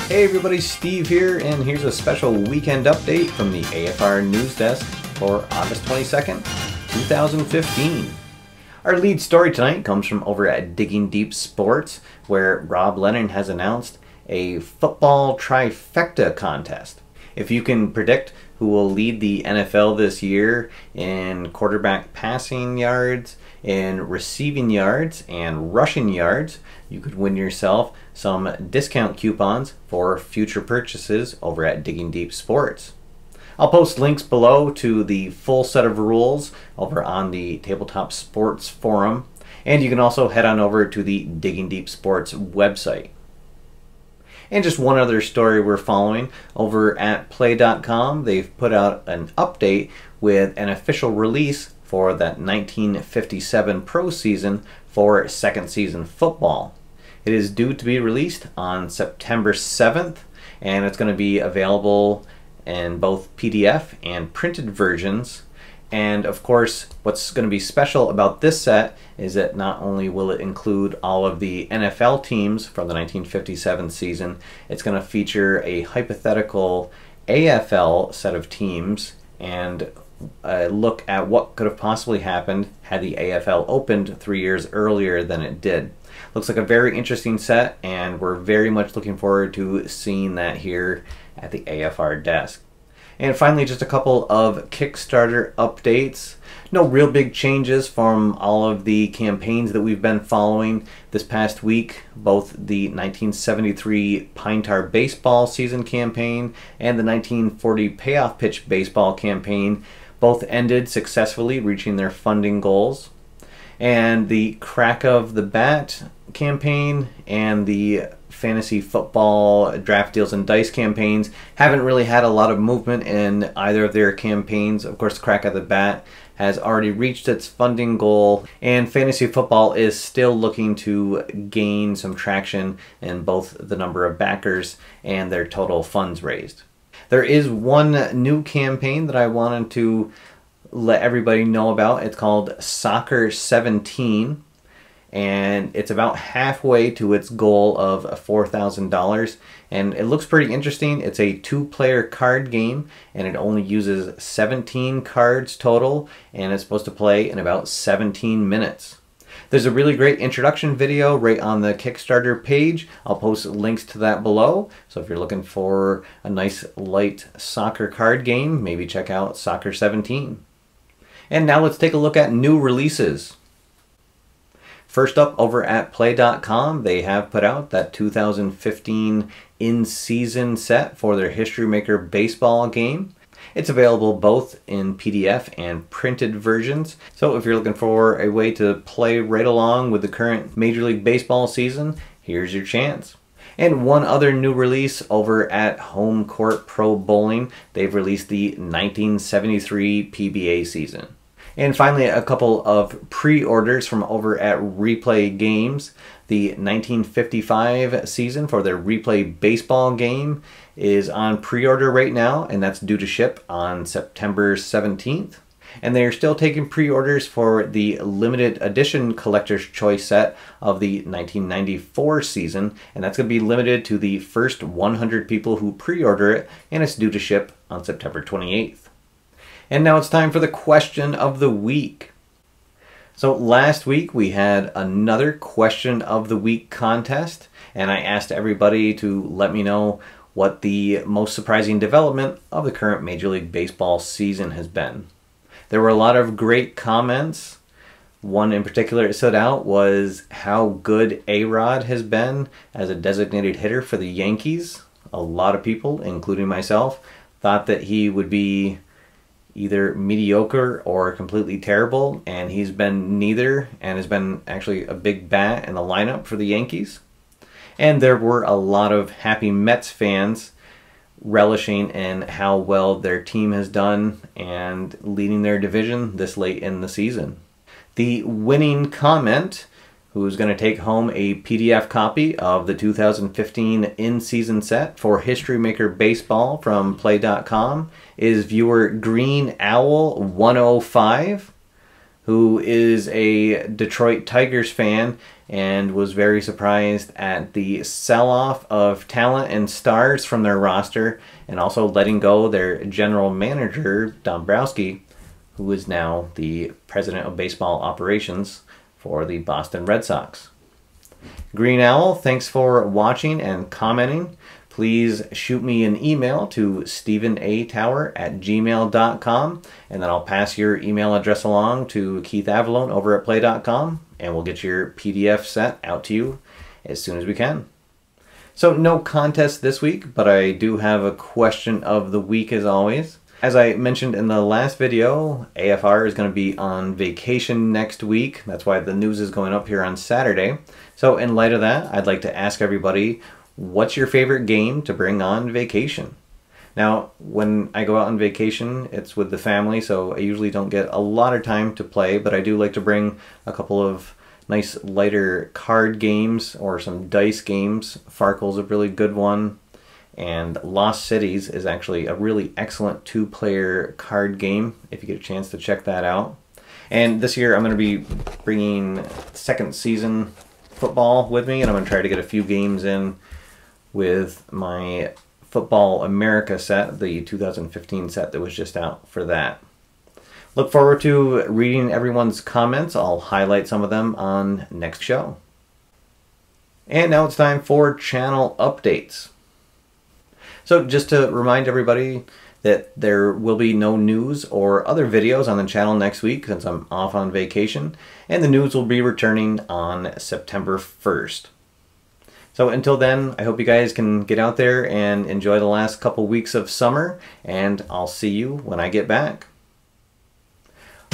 Hey everybody, Steve here, and here's a special weekend update from the AFR News Desk for August 22nd, 2015. Our lead story tonight comes from over at Digging Deep Sports, where Rob Lennon has announced a football trifecta contest. If you can predict who will lead the NFL this year in quarterback passing yards, in receiving yards, and rushing yards, you could win yourself some discount coupons for future purchases over at Digging Deep Sports. I'll post links below to the full set of rules over on the Tabletop Sports forum, and you can also head on over to the Digging Deep Sports website. And just one other story we're following over at play.com. They've put out an update with an official release for that 1957 pro season for second season football. It is due to be released on September 7th, and it's going to be available in both PDF and printed versions. And of course, what's going to be special about this set is that not only will it include all of the NFL teams from the 1957 season, it's going to feature a hypothetical AFL set of teams and a look at what could have possibly happened had the AFL opened 3 years earlier than it did. Looks like a very interesting set, and we're very much looking forward to seeing that here at the AFR desk. And finally, just a couple of Kickstarter updates. No real big changes from all of the campaigns that we've been following this past week. Both the 1973 Pine Tar Baseball season campaign and the 1940 Payoff Pitch Baseball campaign both ended successfully, reaching their funding goals. And the Crack of the Bat campaign and the fantasy football draft deals and dice campaigns haven't really had a lot of movement in either of their campaigns. Of course, Crack of the Bat has already reached its funding goal, and fantasy football is still looking to gain some traction in both the number of backers and their total funds raised. There is one new campaign that I wanted to let everybody know about. It's called Soccer 17. And it's about halfway to its goal of $4,000, and it looks pretty interesting. It's a 2-player card game, and it only uses 17 cards total, and it's supposed to play in about 17 minutes. There's a really great introduction video right on the Kickstarter page. I'll post links to that below, so if you're looking for a nice light soccer card game, maybe check out Soccer 17. And now let's take a look at new releases. First up, over at play.com, they have put out that 2015 in-season set for their History Maker baseball game. It's available both in PDF and printed versions. So if you're looking for a way to play right along with the current Major League Baseball season, here's your chance. And one other new release over at Home Court Pro Bowling. They've released the 1973 PBA season. And finally, a couple of pre-orders from over at Replay Games. The 1955 season for their Replay Baseball game is on pre-order right now, and that's due to ship on September 17th. And they are still taking pre-orders for the limited edition collector's choice set of the 1994 season, and that's going to be limited to the first 100 people who pre-order it, and it's due to ship on September 28th. And now it's time for the question of the week. So last week we had another question of the week contest, and I asked everybody to let me know what the most surprising development of the current Major League Baseball season has been. There were a lot of great comments. One in particular that stood out was how good A-Rod has been as a designated hitter for the Yankees. A lot of people, including myself, thought that he would be either mediocre or completely terrible, and he's been neither, and has been actually a big bat in the lineup for the Yankees. And there were a lot of happy Mets fans relishing in how well their team has done and leading their division this late in the season. The winning comment, who's going to take home a PDF copy of the 2015 in-season set for History Maker Baseball from play.com, is viewer Green Owl 105, who is a Detroit Tigers fan and was very surprised at the sell-off of talent and stars from their roster, and also letting go their general manager, Dombrowski, who is now the president of baseball operations for the Boston Red Sox. Green Owl, thanks for watching and commenting. Please shoot me an email to stevenatower@gmail.com, and then I'll pass your email address along to Keith Avalone over at play.com, and we'll get your PDF set out to you as soon as we can. So no contest this week, but I do have a question of the week as always. As I mentioned in the last video, AFR is going to be on vacation next week. That's why the news is going up here on Saturday. So in light of that, I'd like to ask everybody, what's your favorite game to bring on vacation? Now, when I go out on vacation, it's with the family, so I usually don't get a lot of time to play, but I do like to bring a couple of nice lighter card games or some dice games. Farkle's a really good one, and Lost Cities is actually a really excellent two-player card game if you get a chance to check that out. And this year I'm going to be bringing second season football with me, and I'm going to try to get a few games in with my Football America set, the 2015 set that was just out for that. Look forward to reading everyone's comments. I'll highlight some of them on next show. And now it's time for channel updates. So just to remind everybody that there will be no news or other videos on the channel next week since I'm off on vacation, and the news will be returning on September 1st. So until then, I hope you guys can get out there and enjoy the last couple weeks of summer, and I'll see you when I get back.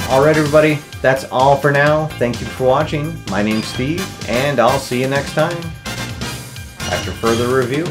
Alright everybody, that's all for now. Thank you for watching. My name's Steve, and I'll see you next time. After further review.